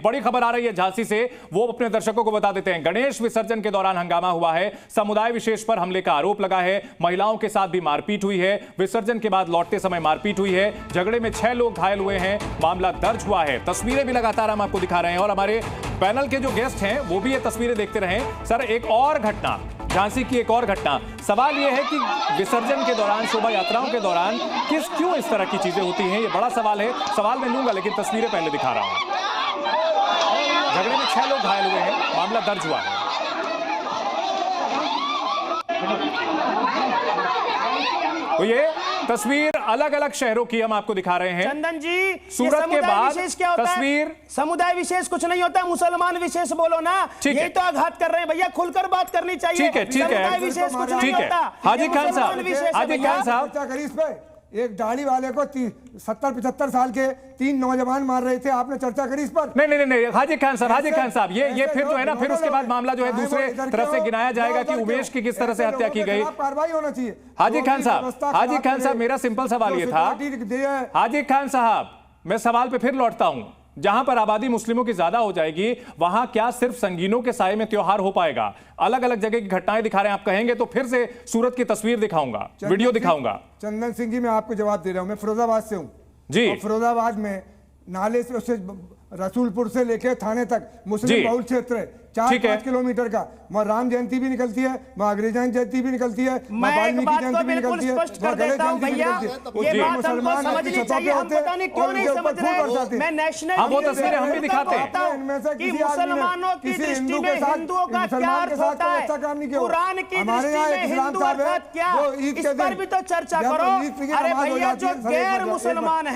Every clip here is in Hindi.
बड़ी खबर आ रही है झांसी से, वो अपने दर्शकों को बता देते हैं। गणेश विसर्जन के दौरान हंगामा हुआ है, समुदाय विशेष पर हमले का आरोप लगा है, महिलाओं के साथ भी मारपीट हुई है, विसर्जन के बाद लौटते समय मारपीट हुई है, झगड़े में 6 लोग घायल हुए हैं, मामला दर्ज हुआ है। तस्वीरें भी लगातार हम आपको दिखा रहे हैं और हमारे पैनल के जो गेस्ट हैं वो भी ये तस्वीरें देखते रहें। सर, एक और घटना, झांसी की एक और घटना। सवाल यह है कि विसर्जन के दौरान, शोभा यात्राओं के दौरान क्यों इस तरह की चीजें होती हैं, ये बड़ा सवाल है। सवाल मैं लूंगा लेकिन तस्वीरें पहले दिखा रहा हूं। झगड़े में 6 लोग घायल हुए हैं, मामला दर्ज हुआ है। तो ये तस्वीर अलग अलग शहरों की हम आपको दिखा रहे हैं। चंदन जी, सूरत के बाद क्या होता तस्वीर है? समुदाय विशेष कुछ नहीं होता, मुसलमान विशेष बोलो ना। ये तो आघात कर रहे हैं भैया, खुलकर बात करनी चाहिए। ठीक है, ठीक है, समुदाय विशेष कुछ नहीं होता। हाजी खान साहब, हाजी खान साहब, एक दाढ़ी वाले को 70-75 साल के 3 नौजवान मार रहे थे, आपने चर्चा करी इस पर? नहीं, हाजी खान साहब, ये फिर जो है ना, फिर उसके बाद मामला जो है दूसरे तरफ से गिनाया जाएगा कि उमेश की किस तरह से हत्या की गई। कार्रवाई होना चाहिए। हाजी खान साहब, मेरा सिंपल सवाल ये था। हाजी खान साहब, मैं सवाल पे फिर लौटता हूं। जहां पर आबादी मुस्लिमों की ज्यादा हो जाएगी, वहां क्या सिर्फ संगीनों के साए में त्योहार हो पाएगा? अलग अलग जगह की घटनाएं दिखा रहे हैं, आप कहेंगे तो फिर से सूरत की तस्वीर दिखाऊंगा, वीडियो दिखाऊंगा। चंदन सिंह जी, मैं आपको जवाब दे रहा हूं। मैं फिरोजाबाद से हूं जी। फिरोजाबाद में नाले से उससे रसूलपुर से लेके थाने तक मुस्लिम बहुल क्षेत्र है, 4-5 किलोमीटर का। वहाँ राम जयंती भी निकलती है, वहाँ अंग्रेजन जयंती भी निकलती है, वाल्मीकि जयंती भी निकलती है, स्पष्ट कर देता हूं भैया, ये बात हमको समझनी चाहिए। हम पता नहीं क्यों नहीं समझ रहे। मैं नेशनल वो तस्वीरें हम भी दिखाते हैं कि मुसलमानों की दृष्टि में हिंदुओं का क्या अर्थ होता है, कुरान की दृष्टि में हिंदू अर्थात क्या, इस पर भी तो चर्चा करो। अरे भैया, जो गैर मुसलमान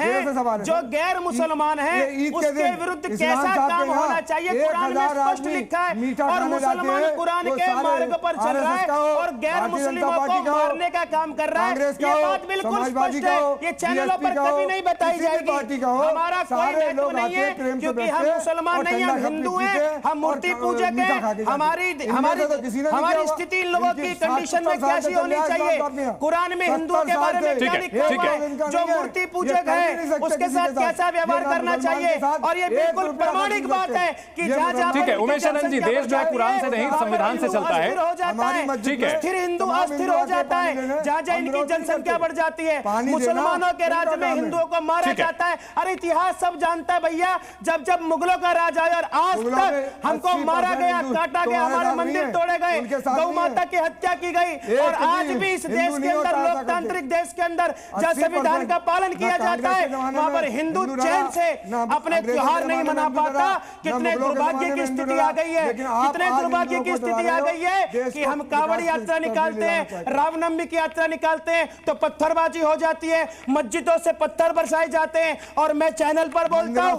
है, उसके विरुद्ध कैसा काम होना चाहिए, कुरान में स्पष्ट लिखा है। और मुसलमान कुरान के मार्ग पर चल रहा है और गैर मुस्लिमों को मारने का काम कर रहा है। ये बात बिल्कुल स्पष्ट है, ये चैनलों पर कभी नहीं बताई जाएगी। हमारा कोई महत्व नहीं है, क्योंकि हम मुसलमान नहीं, हम हिंदू हैं, हम मूर्ति पूजक हैं। हमारी स्थिति इन लोगों की कंडीशन में कैसी होनी चाहिए, कुरान में हिंदुओं के बारे में क्या लिखा हुआ है, जो मूर्ति पूजक है उसके साथ कैसा व्यवहार करना चाहिए। और ये बिल्कुल प्रामाणिक बात है कि जहाँ ठीक है उमेश आनंद जी, देश जो है कुरान से नहीं संविधान से चलता है। ठीक है, स्थिर हिंदू अस्थिर हो जाता है जहाँ जहाँ इनकी जनसंख्या बढ़ जाती है। मुसलमानों के राज में हिंदुओं को मारा जाता है। अरे इतिहास सब जानता है भैया, जब जब मुगलों का राज आया और आज तक हमको मारा गया, काटा गया, हमारे मंदिर तोड़े गए, गौ माता की हत्या की गई। और आज भी इस देश के अंदर, लोकतांत्रिक देश के अंदर, जहाँ संविधान का पालन किया जाता है, वहां पर हिंदू चैन से अपने त्योहार नहीं मना पाता। कितने दुर्भाग्य की स्थिति आ गई है, कितने दुर्भाग्य की स्थिति आ गई है कि हम कावड़ यात्रा निकालते हैं, रामनवमी की यात्रा निकालते हैं तो पत्थरबाजी हो जाती है, मस्जिदों से पत्थर बरसाए जाते हैं। और मैं चैनल पर बोलता हूं,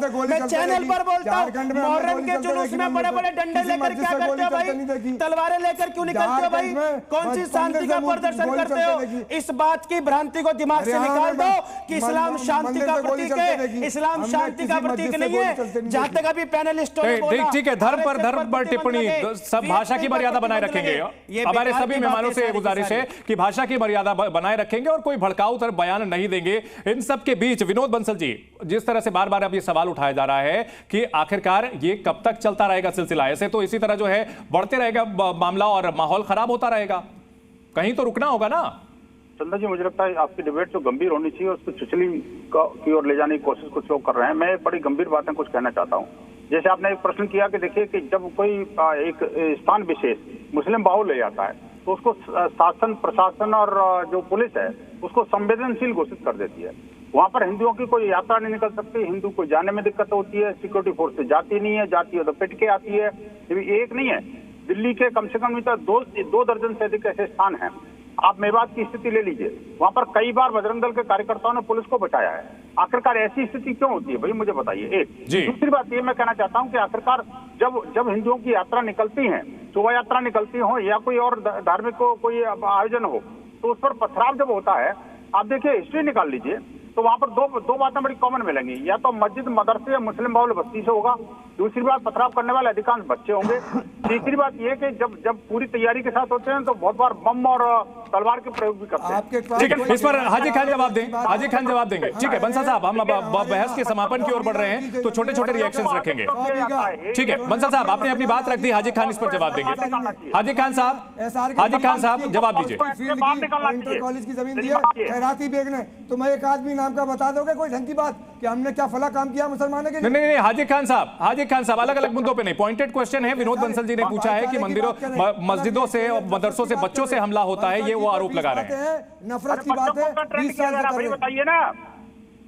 मुहर्रम के जुलूस में बड़े बड़े डंडे लेकर क्या करते हो भाई, तलवारें लेकर क्यों निकलते हो भाई, कौन सी शांति का प्रदर्शन करते हो? इस बात की भ्रांति को दिमाग से निकाल दो कि इस्लाम शांति का प्रतीक है। इस्लाम शांति का प्रतीक नहीं है। जहां तक अभी पैनलिस्टों ने बोला, ठीक है, धर्म पर टिप्पणी, सब भाषा की मर्यादा बनाए रखेंगे। हमारे सभी मेहमानों से गुजारिश है कि भाषा की मर्यादा बनाए रखेंगे और कोई भड़काऊ तरफ बयान नहीं देंगे। इन सब के बीच विनोद बंसल जी, जिस तरह से बार बार अब ये सवाल उठाया जा रहा है कि आखिरकार ये कब तक चलता रहेगा सिलसिला, ऐसे तो इसी तरह जो है बढ़ते रहेगा मामला और माहौल खराब होता रहेगा, कहीं तो रुकना होगा ना। चंदन जी, मुझे लगता है आपकी डिबेट जो गंभीर होनी चाहिए उसको छिछली की ओर ले जाने की कोशिश कुछ लोग कर रहे हैं। मैं बड़ी गंभीर बातें कुछ कहना चाहता हूँ। जैसे आपने एक प्रश्न किया कि देखिए कि जब कोई एक स्थान विशेष मुस्लिम बाहुल ले जाता है तो उसको शासन, प्रशासन और जो पुलिस है उसको संवेदनशील घोषित कर देती है। वहां पर हिंदुओं की कोई यात्रा नहीं निकल सकती, हिंदू को जाने में दिक्कत होती है, सिक्योरिटी फोर्स से जाती नहीं है, जाती है तो पिट के आती है। एक नहीं है, दिल्ली के कम से कम 2 दर्जन से अधिक ऐसे स्थान हैं। आप मेवात की स्थिति ले लीजिए, वहां पर कई बार बजरंग दल के कार्यकर्ताओं ने पुलिस को बचाया है। आखिरकार ऐसी स्थिति क्यों होती है भाई, मुझे बताइए। एक दूसरी बात ये मैं कहना चाहता हूं कि आखिरकार जब हिंदुओं की यात्रा निकलती है, शोभा यात्रा निकलती हो या कोई और धार्मिक कोई आयोजन हो, तो उस पर पथराव जब होता है, आप देखिए हिस्ट्री निकाल लीजिए तो वहां पर दो बातें बड़ी कॉमन मिलेंगी। या तो मस्जिद, मदरसे या मुस्लिम बाहुल बस्ती से होगा, दूसरी बात, पथराव करने वाले अधिकांश बच्चे होंगे। तीसरी बात ये कि जब पूरी तैयारी के साथ होते हैं तो बहुत बार बम और तलवार के प्रयोग भी करते हैं। ठीक है, इस पर हाजी खान जवाब दें, हाजी खान जवाब देंगे। ठीक है बंसल साहब, हम बहस के समापन की ओर बढ़ रहे हैं तो छोटे छोटे रिएक्शंस रखेंगे। ठीक है बंसल साहब, आपने अपनी बात रख दी, हाजी खान इस पर जवाब देंगे। हाजी खान साहब जवाब दीजिए। कॉलेज की जमीन दी है खैराती बेग ने, तो मैं एक आदमी नाम का बता दोगे कोई ढंग की बात कि हमने क्या फला काम किया मुसलमानों के लिए? नहीं, हाजी खान साहब अलग अलग मुद्दों पे नहीं, पॉइंटेड क्वेश्चन है। विनोद बंसल जी ने पूछा है कि मंदिरों, मस्जिदों से, मदरसों से बच्चों से हमला होता है, ये वो आरोप लगा रहे हैं। नफरत की बात है। 20 साल से बताइए ना,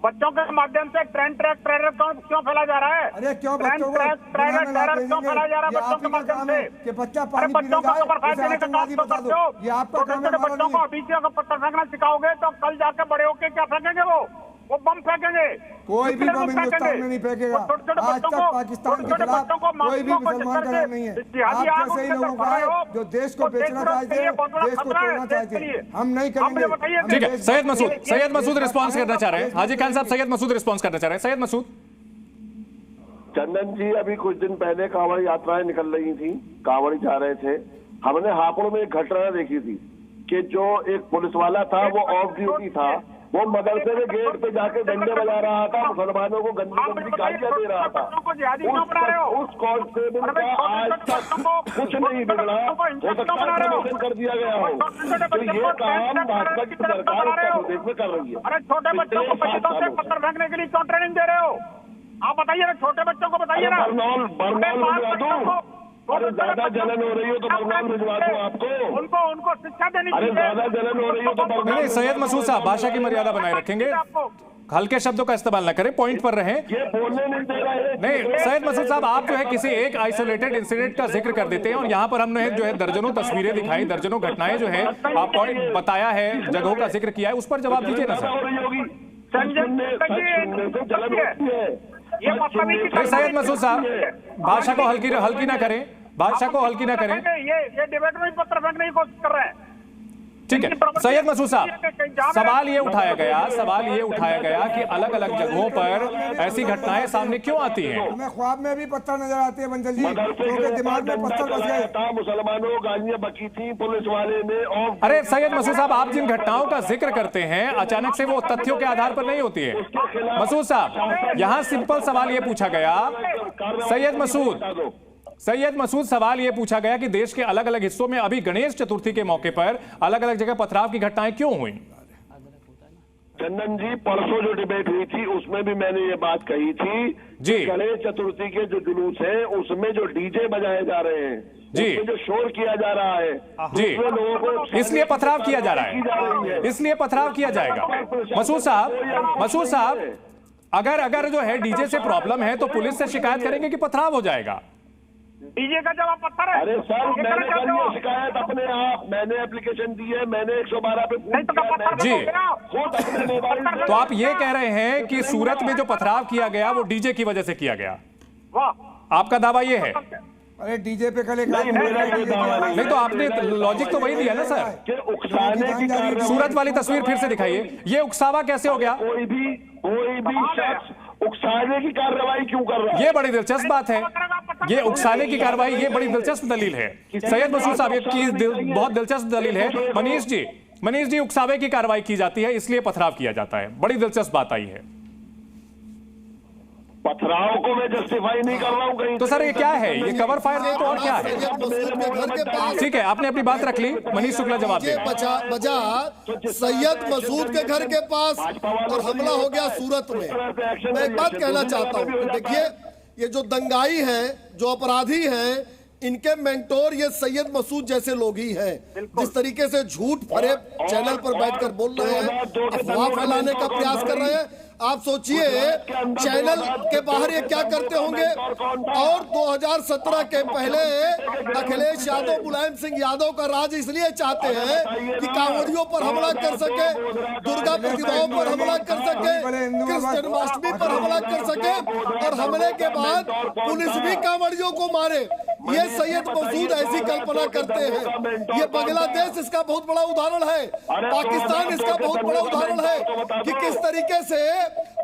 बच्चों के माध्यम से टेरर क्यों फैला जा रहा है? अरे क्यों बच्चों को टेरर क्यों फैलाया जा रहा है बच्चों के माध्यम से? कि बच्चा अरे बच्चों को बर्फायत देने का काम तो करते हो। ये आपका काम है, बच्चों को अभी से अगर पत्थर फेंकना सिखाओगे तो कल जाकर बड़े होके क्या फेंकेंगे? वो बम फेंकेंगे। कोई भी बम हिंदुस्तान में नहीं फेंकेगा। आज तक पाकिस्तान के खिलाफ कोई भी मुसलमान का नाम नहीं है। आप जैसे ही लोगों का है जो देश को बेचना चाहते हैं, देश को तोड़ना चाहते हैं, हम नहीं करेंगे। ठीक है, सैयद मसूद रिस्पॉन्स करना चाह रहे हैं। हाजी खान साहब, सैयद मसूद रिस्पॉन्स करना चाह रहे हैं। सैयद मसूद। चंदन जी, अभी कुछ दिन पहले कांवड़ यात्राएं निकल रही थी, कांवड़ जा रहे थे। हमने हापुड़ में एक घटना देखी थी कि जो एक पुलिस वाला था वो ऑफ ड्यूटी था, वो मदरसे के गेट पे जाके डंडे बजा रहा था, मुसलमानों को गंदी गंदी गालियां दे रहा था। उस कांस्टेबल का आज तक कुछ नहीं बिगड़ा, हो सकता है प्रमोशन कर दिया गया हो। तो ये काम भाजपा की सरकार उत्तर प्रदेश में कर रही है। अरे छोटे बच्चों को पत्थर फेंकने के लिए क्यों ट्रेनिंग दे रहे हो? आप बताइए ना, छोटे बच्चों को बताइए ना। बरनौल भिजवा दूं? अरे ज्यादा जलन हो रही हो तो बरनौल भिजवा दूं आपको? उनको शिक्षा देनी चाहिए। अरे ज्यादा जलन हो रही हो तो नहीं, सैयद मसूद साहब भाषा की मर्यादा बनाए रखेंगे, हल्के शब्दों का इस्तेमाल न करें, पॉइंट पर रहें। ये बोलने नहीं दे रहे। नहीं सैयद मसूद साहब, आप जो है किसी एक आइसोलेटेड इंसिडेंट का जिक्र कर देते हैं और यहाँ पर हमने जो है दर्जनों तस्वीरें दिखाई, दर्जनों घटनाएं जो है आप पॉइंट बताया है, जगहों का जिक्र किया है, उस पर जवाब दीजिए ना सर। सैयद मसूद साहब, भाषा को हल्की ना करें, भाषा को हल्की ना करें। ये डिबेट में पत्थर फेंकने की कोशिश कर रहे हैं। ठीक है सैयद मसूद साहब, सवाल ये उठाया गया कि अलग अलग जगहों पर ऐसी घटनाएं सामने क्यों आती हैं? हमें ख्वाब में भी पत्थर नजर आते हैं बंसल जी, क्योंकि दिमाग में पत्थर बस गए। मुसलमानों को गालियां बकी थी पुलिस वाले ने। अरे सैयद मसूद साहब, आप जिन घटनाओं का जिक्र करते हैं अचानक से वो तथ्यों के आधार पर नहीं होती है। मसूद साहब, यहाँ सिंपल सवाल ये पूछा गया, सैयद मसूद सवाल यह पूछा गया कि देश के अलग अलग हिस्सों में अभी गणेश चतुर्थी के मौके पर अलग अलग जगह पथराव की घटनाएं क्यों हुई? चंदन जी, परसों जो डिबेट हुई थी उसमें भी मैंने ये बात कही थी जी, गणेश चतुर्थी के जो जुलूस है उसमें जो डीजे बजाए जा रहे हैं जी, जो शोर किया जा रहा है जी, लोगों को इसलिए पथराव किया जा रहा है, इसलिए पथराव किया जाएगा। मसूद साहब, अगर जो है डीजे से प्रॉब्लम है तो पुलिस से शिकायत करेंगे कि पथराव हो जाएगा? डीजे का जवाब पत्थर है। अरे सर, मैंने कर लिया शिकायत अपने आप, मैंने एप्लीकेशन दी है, मैंने 112 पे जी खुद अपने मोबाइल। तो आप ये कह रहे हैं कि सूरत में जो पथराव किया गया वो डीजे की वजह से किया गया? वाह, आपका दावा ये है? अरे डीजे पे कल नहीं तो आपने लॉजिक तो वही दिया ना सर। सूरत वाली तस्वीर फिर से दिखाइए, ये उकसावा कैसे हो गया? कोई भी शख्स उकसाने की कार्रवाई क्यों कर रहा है? ये बड़ी दिलचस्प बात है, ये उकसाने की कार्रवाई, ये बड़ी दिलचस्प दलील है सैयद मसूद साहब, ये बहुत दिलचस्प दलील है। मनीष जी, उकसावे की कार्रवाई की जाती है इसलिए पथराव किया जाता है, बड़ी दिलचस्प बात आई है। पथराव को मैं जस्टिफाई नहीं कर रहा हूं कहीं। तो सर ये क्या है, ये कवर फायर नहीं तो और क्या है? ठीक है, आपने अपनी बात रख ली, मनीष शुक्ला जवाब दे। बजा सैयद मसूद के घर के पास और हमला हो गया सूरत में। मैं एक बात कहना चाहता हूं, देखिए ये जो दंगाई हैं, जो अपराधी हैं, इनके मेंटोर ये सैयद मसूद जैसे लोग ही हैं। जिस तरीके से झूठ भरे चैनल पर बैठकर बोल रहे हैं, अफवाह फैलाने का प्रयास कर रहे हैं, आप सोचिए चैनल के बाहर ये क्या करते होंगे। और 2017 के पहले अखिलेश यादव मुलायम सिंह यादव का राज इसलिए चाहते हैं कि कांवड़ियों पर हमला कर सके, दुर्गा प्रतिमाओं पर हमला कर सके, कृष्ण जन्माष्टमी पर हमला कर सके, और हमले के बाद पुलिस भी कांवड़ियों को मारे। ये सैयद मसूद ऐसी कल्पना करते हैं। ये बांग्लादेश इसका बहुत बड़ा उदाहरण है, पाकिस्तान इसका बहुत बड़ा उदाहरण है कि किस तरीके से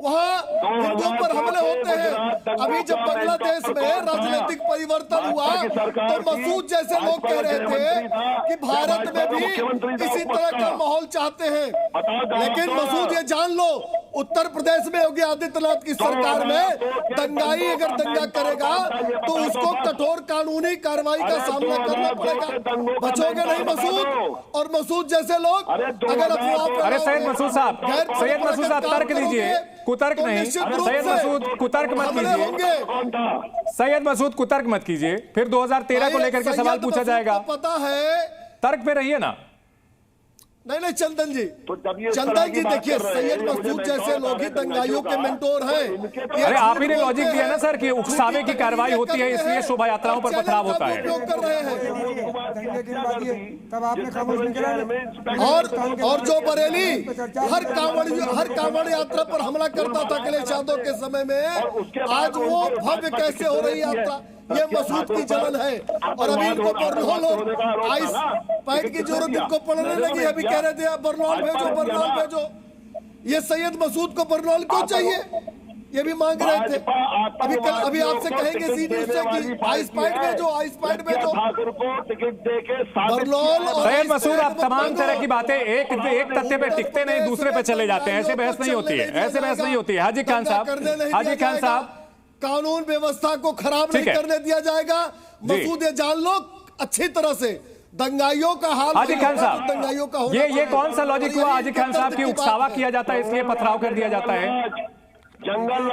वहाँ हिंदुओं पर हमले होते हैं। अभी जब बांग्लादेश में राजनीतिक परिवर्तन हुआ तो मसूद जैसे लोग कह रहे थे कि भारत में भी इसी तरह का माहौल चाहते हैं, लेकिन मसूद ये जान लो, उत्तर प्रदेश में योगी आदित्यनाथ की सरकार में दंगाई अगर दंगा करेगा तो उसको कठोर कानूनी कार्रवाई का सामना करना पड़ेगा। बचोगे नहीं मसूद और मसूद जैसे लोग अगर अरे सैयद मसूद साहब, सैयद मसूद साहब तर्क दीजिए, कुतर्क नहीं। सैयद मसूद कुतर्क मत कीजिए, सैयद मसूद कुतर्क मत कीजिए, फिर 2013 को लेकर के सवाल पूछा जाएगा। पता है तर्क पे रहिए ना। नहीं चंदन जी, चंदन जी देखिए, सैयद मसूद जैसे लोग ही दंगाइयों के मेंटोर हैं। अरे आप ही ने लॉजिक दिया ना सर कि उकसावे की कार्रवाई होती है इसलिए शोभा यात्राओं पर पथराव होता है। तब आपने खामोश नहीं करा। और जो बरेली हर कांवड़ यात्रा पर हमला करता था अखिलेश यादव के समय में, आज वो भव्य कैसे हो रही यात्रा, ये मसूद की जलन है। और अभी इनको बरनौल आइस पैड की जरूरत इनको पड़ने लगी। अभी कह रहे थे बरनौल भेजो, बरनौल भेजो। ये सैयद मसूद को बरनौल क्यों चाहिए, ये भी मांग रहे थे। अभी आपसे कहेंगे सी न्यूज़ से कि आइस पैड भेजो, आइस पैड भेजो। बरनौल सैयद मसूद, आप तमाम तरह की बातें एक तथ्य पे टिकते नहीं, दूसरे पे चले जाते हैं। ऐसे बहस नहीं होती है, ऐसे बहस नहीं होती है। हाजी खान साहब, हाजी खान साहब, कानून व्यवस्था को खराब नहीं करने दिया जाएगा। मसूद ये जान लो अच्छी तरह से, दंगाइयों का हाल हाजी खान साहब, दंगाइयों का ये कौन सा लॉजिक हुआ हाजी खान साहब की उकसावा किया जाता है इसलिए पथराव कर दिया जाता है?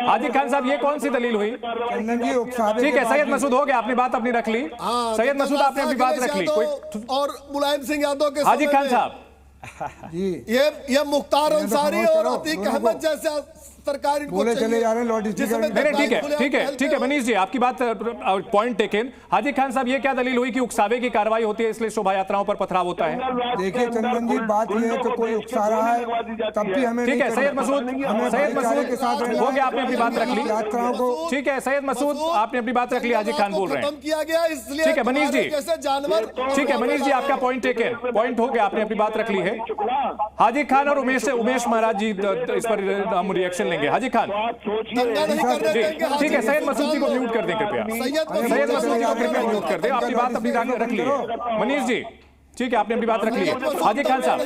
हाजी खान साहब ये कौन सी दलील हुई? ठीक है सैयद मसूद, हो गया, आपने बात अपनी रख ली। सैयद मसूद आपने अपनी बात रख ली। और मुलायम सिंह यादव के हाजी खान साहब, ये मुख्तार अंसारी और अतीक अहमद जैसे सरकार बोले चले जा रहे हैं। ठीक है मनीष जी, आपकी बात पॉइंट टेकन। हाजी खान साहब, ये क्या दलील हुई कि उकसावे की कार्रवाई होती है इसलिए शोभा यात्राओं पर पथराव होता है? देखिए चंदन जी, बात ये है कि कोई उकसा रहा है तब भी हमें ठीक है। सैयद मसूद के साथ हो गया, आपने अपनी बात रख ली। यात्राओं को ठीक है सैयद मसूद, आपने अपनी बात रख ली। हाजी खान बोल रहे हैं किया गया इसलिए। ठीक है मनीष जी, जानवर। ठीक है मनीष जी, आपका पॉइंट टेकन, पॉइंट हो गया, आपने अपनी बात रख ली है। हाजी खान और उमेश महाराज जी इस पर हम रिएक्शन लेंगे। हाजी खान, ठीक है सैयद मसूद जी को म्यूट कर दें कृपया। सैयद मसूद जी को कृपया म्यूट कर दें, आपकी बात अपनी रख ली है। मनीष जी, ठीक है, आपने अपनी बात रख ली है। हाजी खान साहब,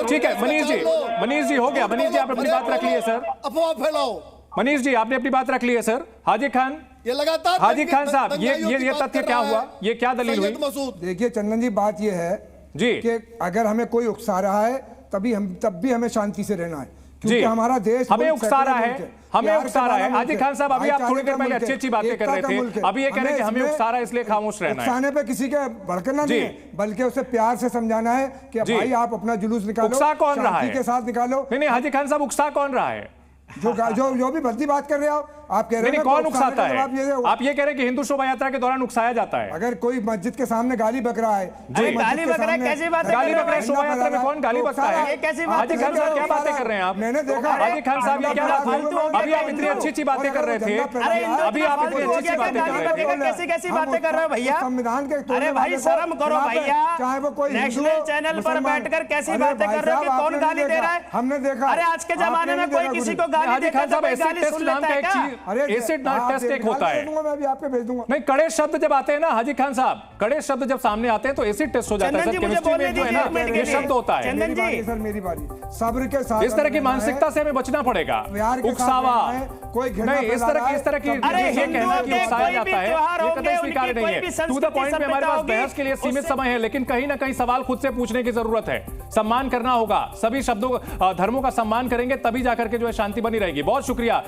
ठीक है मनीष जी हो गया। मनीष जी, आपने अपनी बात रख ली है सर। अफवाह फैलाओ। मनीष जी, आपने अपनी बात रख ली है सर। हाजी खान, ये लगातार हाजी खान साहब, ये तथ्य क्या हुआ, ये क्या दलील हुई? देखिए चंदन जी, बात ये है जी कि अगर हमें कोई उकसा रहा है तब भी हमें शांति से रहना है, क्योंकि हमारा देश हमें उकसा रहा है, हमें उकसा रहा है। हाजी खान साहब, अभी आप थोड़ी देर पहले अच्छी बातें कर रहे थे, अभी ये कह रहे हैं कि हमें उकसा रहा है इसलिए खामोश रहना है। उकसाने पे किसी के भड़कना नहीं है, बल्कि उसे प्यार से समझाना है कि भाई आप अपना जुलूस निकालो, उकसा कौन रहा है के साथ निकालो। नहीं हाजी खान साहब, उकसा कौन रहा है? जो भी भद्दी बात कर रहे हो आप, कह रहे हैं कौन उकसाता है? आप ये कह रहे हैं कि हिंदू शोभा यात्रा के दौरान उकसाया जाता है। अगर कोई मस्जिद के सामने गाली बक रहा है, गाली बक रहा है, कैसी बात है? गाली बक रहा है, शोभा यात्रा में कौन गाली बकता है? हाजी खान साहब, क्या बातें कर रहे हैं आप? मैंने देखा। हाजी खान साहब, ये क्या बात हुई? अभी आप इतनी अच्छी बातें कर रहे थे, अभी आप इतनी अच्छी बातें कर रहे थे, कैसी बातें कर रहे हो भैया? संविधान के, अरे भाई शर्म करो भैया, चाहे वो कोई नेशनल चैनल पर बैठकर कैसी बातें कर रहे हो कि कौन गाली दे रहा है? हमने देखा। अरे आज के जमाने में कोई किसी को गाली देता है तो कोई गाली सुन लेता है क्या? एसिड टेस्ट एक होता है, मैं भी आपको भेज दूंगा। नहीं, कड़े शब्द जब आते हैं ना हाजी खान साहब, कड़े शब्द जब सामने आते हैं तो एसिड टेस्ट हो जाता है। केमिस्ट्री में जो है ना ये शब्द होता है। चंदन जी, सर मेरी बारी, सब्र के साथ इस तरह की मानसिकता से हमें बचना पड़ेगा। उकसावा कोई नहीं, इस तरह की ये कहना कि उकसाया जाता है, ये कतई स्वीकार्य नहीं है। टू द पॉइंट में हमारे पास बहस के लिए सीमित समय है, लेकिन कहीं ना कहीं सवाल खुद से पूछने की जरूरत है। सम्मान करना होगा, सभी शब्दों धर्मों का सम्मान करेंगे तभी जाकर के जो है शांति बनी रहेगी। बहुत शुक्रिया।